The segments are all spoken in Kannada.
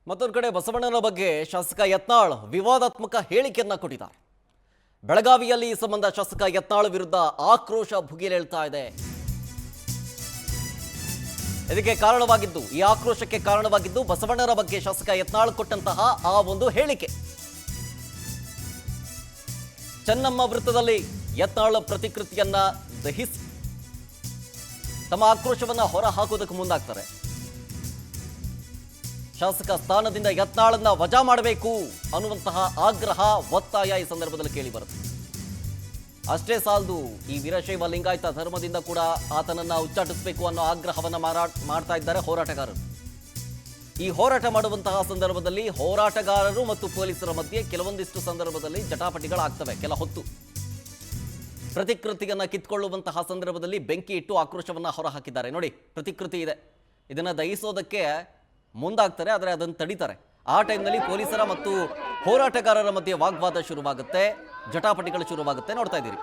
ಮತ್ತೊಂದು ಕಡೆ ಬಸವಣ್ಣನ ಬಗ್ಗೆ ಶಾಸಕ ಯತ್ನಾಳ್ ವಿವಾದಾತ್ಮಕ ಹೇಳಿಕೆಯನ್ನ ಕೊಟ್ಟಿದ್ದಾರೆ. ಬೆಳಗಾವಿಯಲ್ಲಿ ಈ ಸಂಬಂಧ ಶಾಸಕ ಯತ್ನಾಳ್ ವಿರುದ್ಧ ಆಕ್ರೋಶ ಭುಗಿಲೇಳ್ತಾ ಇದೆ. ಇದಕ್ಕೆ ಕಾರಣವಾಗಿದ್ದು ಈ ಆಕ್ರೋಶಕ್ಕೆ ಕಾರಣವಾಗಿದ್ದು ಬಸವಣ್ಣನ ಬಗ್ಗೆ ಶಾಸಕ ಯತ್ನಾಳ್ ಕೊಟ್ಟಂತಹ ಆ ಒಂದು ಹೇಳಿಕೆ. ಚೆನ್ನಮ್ಮ ವೃತ್ತದಲ್ಲಿ ಯತ್ನಾಳ್ ಪ್ರತಿಕೃತಿಯನ್ನ ದಹಿಸಿ ತಮ್ಮ ಆಕ್ರೋಶವನ್ನ ಹೊರ ಹಾಕೋದಕ್ಕೆ ಮುಂದಾಗ್ತಾರೆ. ಶಾಸಕ ಸ್ಥಾನದಿಂದ ಯತ್ನಾಳನ್ನ ವಜಾ ಮಾಡಬೇಕು ಅನ್ನುವಂತಹ ಆಗ್ರಹ ಒತ್ತಾಯ ಈ ಸಂದರ್ಭದಲ್ಲಿ ಕೇಳಿ ಬರುತ್ತೆ. ಅಷ್ಟೇ ಸಾಲದು, ಈ ವೀರಶೈವ ಲಿಂಗಾಯತ ಧರ್ಮದಿಂದ ಕೂಡ ಆತನನ್ನ ಉಚ್ಚಾಟಿಸಬೇಕು ಅನ್ನೋ ಆಗ್ರಹವನ್ನ ಮಾಡ್ತಾ ಇದ್ದಾರೆ ಹೋರಾಟಗಾರರು. ಈ ಹೋರಾಟ ಮಾಡುವಂತಹ ಸಂದರ್ಭದಲ್ಲಿ ಹೋರಾಟಗಾರರು ಮತ್ತು ಪೊಲೀಸರ ಮಧ್ಯೆ ಕೆಲವೊಂದಿಷ್ಟು ಸಂದರ್ಭದಲ್ಲಿ ಜಟಾಪಟಿಗಳಾಗ್ತವೆ. ಕೆಲ ಹೊತ್ತು ಪ್ರತಿಕೃತಿಯನ್ನ ಕಿತ್ಕೊಳ್ಳುವಂತಹ ಸಂದರ್ಭದಲ್ಲಿ ಬೆಂಕಿ ಇಟ್ಟು ಆಕ್ರೋಶವನ್ನ ಹೊರಹಾಕಿದ್ದಾರೆ. ನೋಡಿ, ಪ್ರತಿಕೃತಿ ಇದೆ, ಇದನ್ನ ದಹಿಸೋದಕ್ಕೆ ಮುಂದಾಗ್ತಾರೆ, ಆದರೆ ಅದನ್ನು ತಡೀತಾರೆ. ಆ ಟೈಮ್ನಲ್ಲಿ ಪೊಲೀಸರ ಮತ್ತು ಹೋರಾಟಗಾರರ ಮಧ್ಯೆ ವಾಗ್ವಾದ ಶುರುವಾಗುತ್ತೆ, ಜಟಾಪಟಿಗಳು ಶುರುವಾಗುತ್ತೆ. ನೋಡ್ತಾ ಇದ್ದೀರಿ.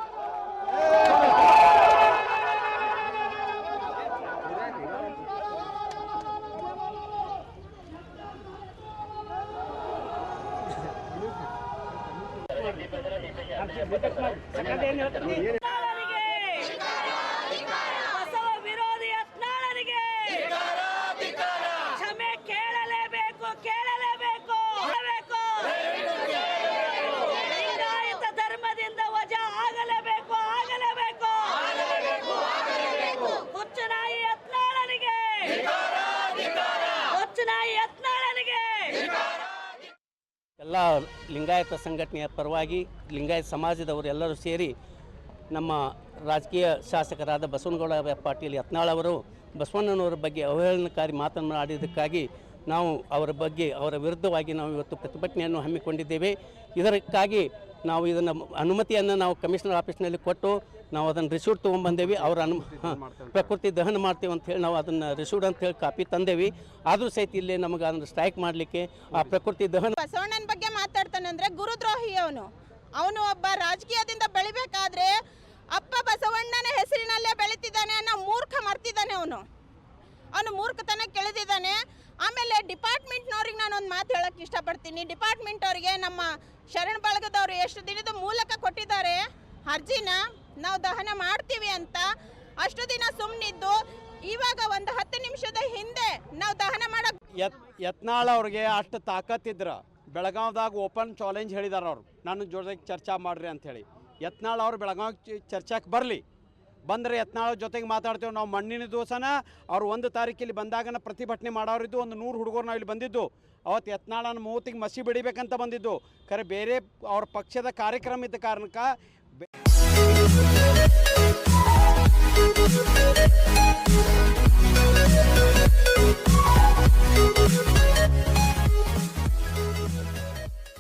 ಎಲ್ಲ ಲಿಂಗಾಯತ ಸಂಘಟನೆಯ ಪರವಾಗಿ ಲಿಂಗಾಯತ ಸಮಾಜದವರು ಎಲ್ಲರೂ ಸೇರಿ ನಮ್ಮ ರಾಜಕೀಯ ಶಾಸಕರಾದ ಬಸವನಗೌಡ ಪಾಟೀಲ್ ಯತ್ನಾಳ್ ಅವರು ಬಸವಣ್ಣನವರ ಬಗ್ಗೆ ಅವಹೇಳನಕಾರಿ ಮಾತನಾಡಿದ್ದಕ್ಕಾಗಿ ನಾವು ಅವರ ವಿರುದ್ಧವಾಗಿ ನಾವು ಇವತ್ತು ಪ್ರತಿಭಟನೆಯನ್ನು ಹಮ್ಮಿಕೊಂಡಿದ್ದೇವೆ. ಇದಕ್ಕಾಗಿ ನಾವು ಇದನ್ನು ಅನುಮತಿಯನ್ನು ನಾವು ಕಮಿಷನರ್ ಆಫೀಸ್ನಲ್ಲಿ ಕೊಟ್ಟು ನಾವು ಅದನ್ನು ರಿಸೀಟ್ ತೊಗೊಂಡ್ಬಂದೇವಿ. ಅವರ ಪ್ರಕೃತಿ ದಹನ ಮಾಡ್ತೇವೆ ಅಂತ ಹೇಳಿ ನಾವು ಅದನ್ನು ರಿಸೀಟ್ ಅಂತ ಹೇಳಿ ಕಾಪಿ ತಂದೇವಿ. ಆದರೂ ಸಹಿತ ಇಲ್ಲಿ ನಮಗೆ ಅದನ್ನು ಸ್ಟ್ರೈಕ್ ಮಾಡಲಿಕ್ಕೆ ಆ ಪ್ರಕೃತಿ ದಹನ. ಬಸವಣ್ಣನ ಬಗ್ಗೆ ಮಾತಾಡ್ತಾನೆ ಅಂದರೆ ಗುರುದ್ರೋಹಿ ಅವನು ಒಬ್ಬ ರಾಜಕೀಯದಿಂದ ಬೆಳಿಬೇಕಾದ್ರೆ ಅಪ್ಪ ಬಸವಣ್ಣನ ಹೆಸರಿನಲ್ಲೇ ಬೆಳೀತಿದ್ದಾನೆ ಅನ್ನೋ ಮೂರ್ಖ ಮರ್ತಿದ್ದಾನೆ. ಅವನು ಮೂರ್ಖತನ ಕೆಳೆದಿದ್ದಾನೆ. ಆಮೇಲೆ ಡಿಪಾರ್ಟ್ಮೆಂಟ್ನವ್ರಿಗೆ ನಾನು ಒಂದು ಮಾತು ಹೇಳೋಕ್ಕೆ ಇಷ್ಟಪಡ್ತೀನಿ. ಡಿಪಾರ್ಟ್ಮೆಂಟ್ ಅವರಿಗೆ ನಮ್ಮ ಶರಣ ಬಳಗದವರು ಎಷ್ಟು ದಿನದ ಮೂಲಕ ಕೊಟ್ಟಿದ್ದಾರೆ ಅರ್ಜಿನ ನಾವು ದಹನ ಮಾಡ್ತೀವಿ ಅಂತ. ಅಷ್ಟು ದಿನ ಸುಮ್ಮನಿದ್ದು ಇವಾಗ ಒಂದು 10 ನಿಮಿಷದ ಹಿಂದೆ ನಾವು ದಹನ ಮಾಡಕ್ಕೆ ಯತ್ನಾಳ್ ಅವ್ರಿಗೆ ಅಷ್ಟು ತಾಕತ್ತಿದ್ರೆ ಬೆಳಗಾವ್ದಾಗ ಓಪನ್ ಚಾಲೆಂಜ್ ಹೇಳಿದಾರೆ. ಅವರು ನನ್ನ ಜೊತೆಗೆ ಚರ್ಚಾ ಮಾಡ್ರಿ ಅಂಥೇಳಿ. ಯತ್ನಾಳ್ ಅವ್ರು ಬೆಳಗಾವಿ ಚರ್ಚಾಕ್ಕೆ ಬರಲಿ, ಬಂದರೆ ಯತ್ನಾಳ್ ಜೊತೆಗೆ ಮಾತಾಡ್ತೇವೆ. ನಾವು ಮಣ್ಣಿನ ದಿವಸನ ಅವ್ರು 1 ತಾರೀಕಿಲ್ಲಿ ಬಂದಾಗನ ಪ್ರತಿಭಟನೆ ಮಾಡೋರಿದ್ದು ಒಂದು 100 ಹುಡುಗರು ನಾವು ಇಲ್ಲಿ ಬಂದಿದ್ದು. ಅವತ್ತು ಯತ್ನಾಳನ ಮೂವತ್ತಿಗೆ ಮಸಿ ಬಿಡಿಬೇಕಂತ ಬಂದಿದ್ದು. ಖರೆ ಬೇರೆ ಅವ್ರ ಪಕ್ಷದ ಕಾರ್ಯಕ್ರಮ ಇದ್ದ ಕಾರಣಕ್ಕೆ